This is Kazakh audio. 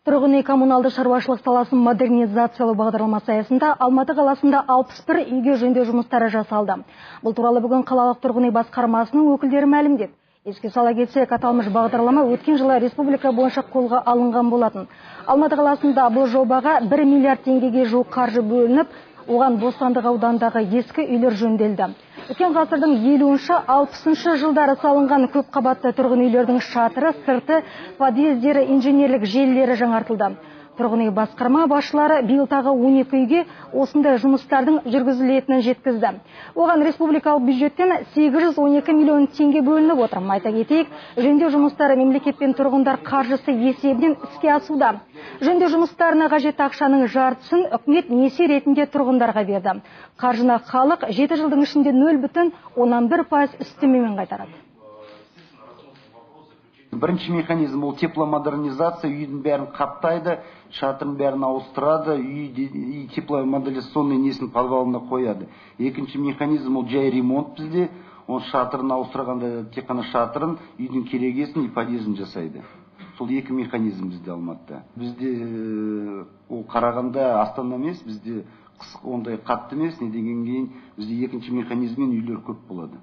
Тұрғын үй коммуналды шаруашылық саласын модернизациялау бағдарламасы аясында Алматы қаласында 61 үйге жөндеу жұмыстары жасалды. Бұл туралы бүгін қалалық тұрғын үй басқармасының өкілдері мәлімдеді. Еске сала кетсек, аталмыш бағдарлама өткен жылы республика бойынша қолға алынған болатын. Алматы қаласында бұл жобаға 1 миллиард теңгеге жуық қаржы бөлініп, оған Бостандық аудандағы ескі үйлер жөнделді. Өткен ғасырдың 50-60 жылдары салынған көп қабатты тұрғын үйлердің шатыры, сырты, подъездері, инженерлік желілері жаңартылды. Тұрғын үй басқарма басшылары биыл тағы 12 үйге осындай жұмыстардың жүргізілетінін жеткізді. Оған республикалық бюджеттен 812 миллион теңге бөлініп отыр. Айта кетейік, жөндеу жұмыстары мемлекет пен тұрғындар қаржысы есебінен іске асуда. Жөндеу жұмыстарына қажет ақшаның жартысын үкімет несие ретінде тұрғындарға берді. Қаржыны халық 7 жылдың ішінде 0,11% үстемемен қайтарады. Бірінші механизм ол тепломодернизация, үйдің бәрін қаптайды, шатырын бәрін ауыстырады, үй тепломодернизационный несін подвалына қояды. Екінші механизм ол жай ремонт бізде, ол шатырын ауыстырғанда тек қана шатырын, үйдің керегесін и подъезін жасайды. Сол екі механизм бізде Алматыда. Бізде ол қарағанда Астана емес, бізде ондай қатты емес, не деген кейін бізде екінші механизммен үйлер көп болады.